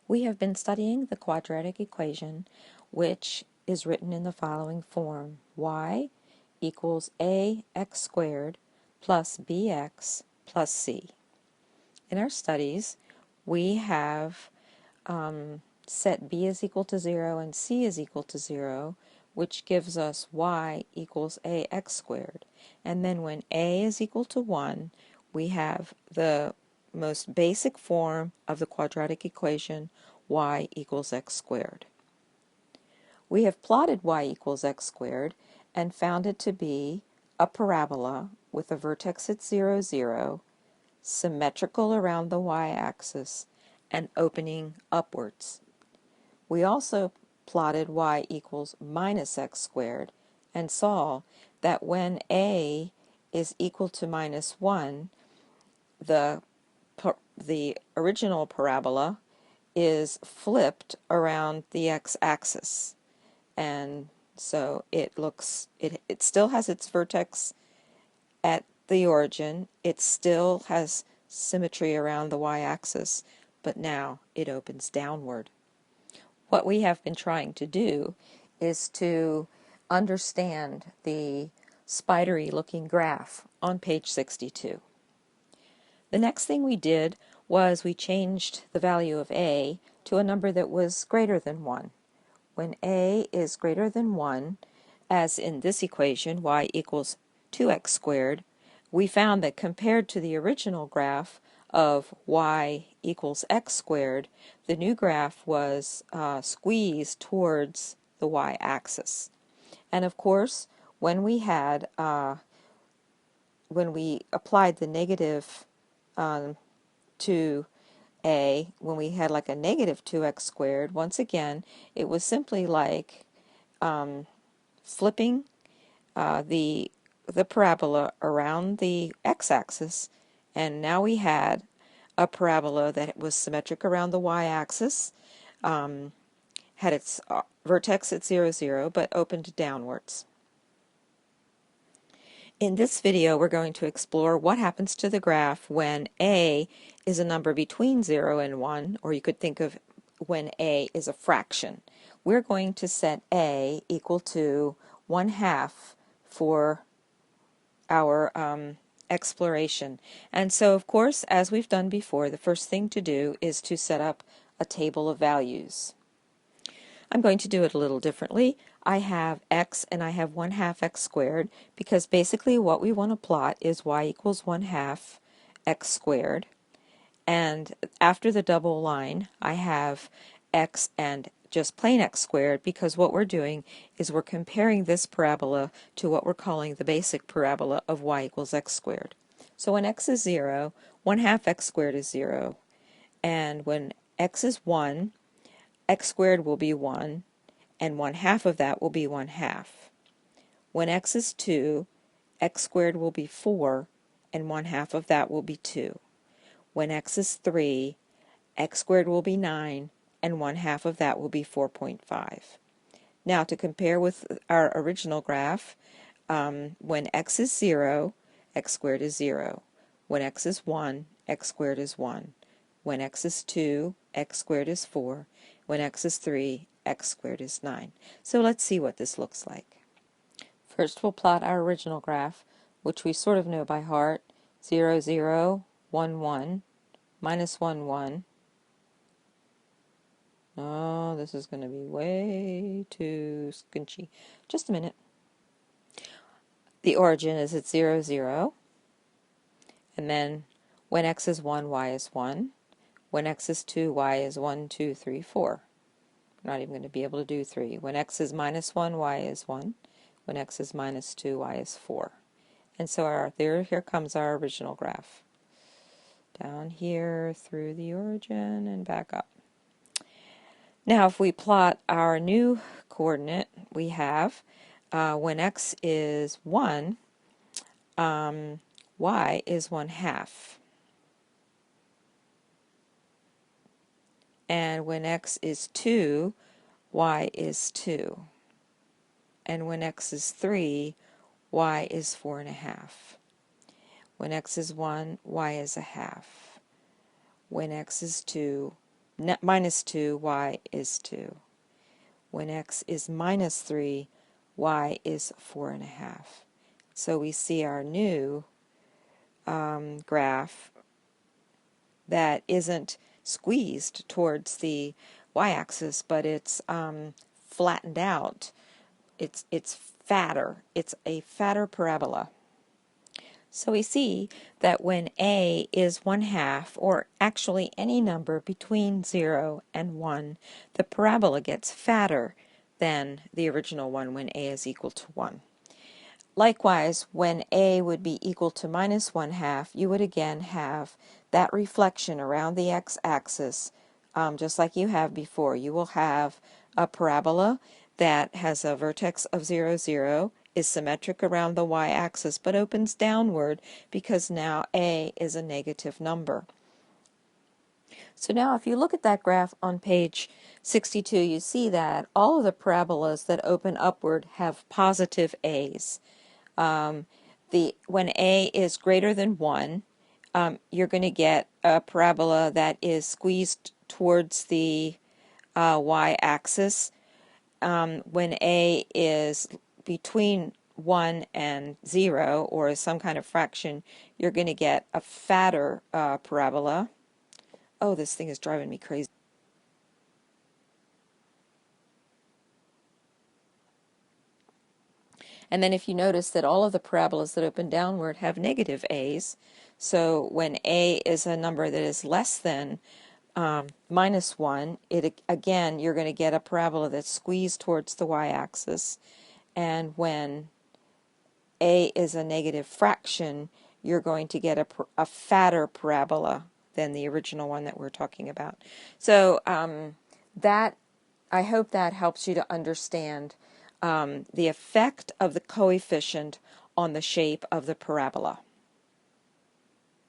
We have been studying the quadratic equation, which is written in the following form: y equals ax squared plus bx plus c. In our studies, we have set b is equal to 0 and c is equal to 0, which gives us y equals ax squared. And then when a is equal to 1, we have the most basic form of the quadratic equation, y equals x squared. We have plotted y equals x squared and found it to be a parabola with a vertex at 0, 0, symmetrical around the y-axis, and opening upwards. We also plotted y equals minus x squared and saw that when a is equal to minus 1, the original parabola is flipped around the x-axis, and so it still has its vertex at the origin, it still has symmetry around the y-axis, but now it opens downward. What we have been trying to do is to understand the spidery looking graph on page 62. The next thing we did was we changed the value of a to a number that was greater than 1. When a is greater than 1, as in this equation, y equals 2x squared, we found that compared to the original graph of y equals x squared, the new graph was squeezed towards the y-axis. And of course, when we applied the negative to a, when we had like a negative 2x squared, once again, it was simply like flipping the parabola around the x-axis, and now we had a parabola that was symmetric around the y-axis, had its vertex at 0, 0, but opened downwards. In this video, we're going to explore what happens to the graph when a is a number between 0 and 1, or you could think of when a is a fraction. We're going to set a equal to 1/2 for our exploration. And so, of course, as we've done before, the first thing to do is to set up a table of values. I'm going to do it a little differently. I have x and I have 1/2 x squared, because basically what we want to plot is y equals 1/2 x squared. And after the double line, I have x and just plain x squared, because what we're doing is we're comparing this parabola to what we're calling the basic parabola of y equals x squared. So when x is 0, 1/2 x squared is 0. And when x is 1, x squared will be 1, and 1/2 of that will be 1/2. When x is 2, x squared will be 4, and 1/2 of that will be 2. When x is 3, x squared will be 9, and 1/2 of that will be 4.5. Now, to compare with our original graph, when x is 0, x squared is 0. When x is 1, x squared is 1. When x is 2, x squared is 4. When x is 3, x squared is 9. So let's see what this looks like. First, we'll plot our original graph, which we sort of know by heart: 0, 0, 1, 1, minus 1, 1. Oh, this is going to be way too squinchy. Just a minute. The origin is at 0, 0. And then when x is 1, y is 1. When x is 2, y is 1, 2, 3, 4. We're not even going to be able to do 3. When x is minus 1, y is 1. When x is minus 2, y is 4. And so here comes our original graph. Down here through the origin and back up. Now, if we plot our new coordinate, we have when x is 1, y is 1/2. And when x is 2, y is 2. And when x is 3, y is 4.5. When x is 1, y is 1/2. When x is 2, minus 2, y is 2. When x is minus 3, y is 4.5. So we see our new graph that isn't squeezed towards the y-axis, but it's flattened out. It's fatter. It's a fatter parabola. So we see that when a is 1/2, or actually any number between 0 and 1, the parabola gets fatter than the original one when a is equal to 1. Likewise, when a would be equal to minus 1/2, you would again have that reflection around the x-axis, just like you have before. You will have a parabola that has a vertex of 0, 0, is symmetric around the y-axis, but opens downward because now a is a negative number. So now if you look at that graph on page 62, you see that all of the parabolas that open upward have positive a's. When a is greater than 1, you're going to get a parabola that is squeezed towards the y-axis. When a is between 1 and 0, or some kind of fraction, you're going to get a fatter parabola. Oh, this thing is driving me crazy. And then if you notice that all of the parabolas that open downward have negative a's, so when a is a number that is less than minus 1, again, you're going to get a parabola that's squeezed towards the y-axis. And when a is a negative fraction, you're going to get a fatter parabola than the original one that we're talking about. So I hope that helps you to understand the effect of the coefficient on the shape of the parabola.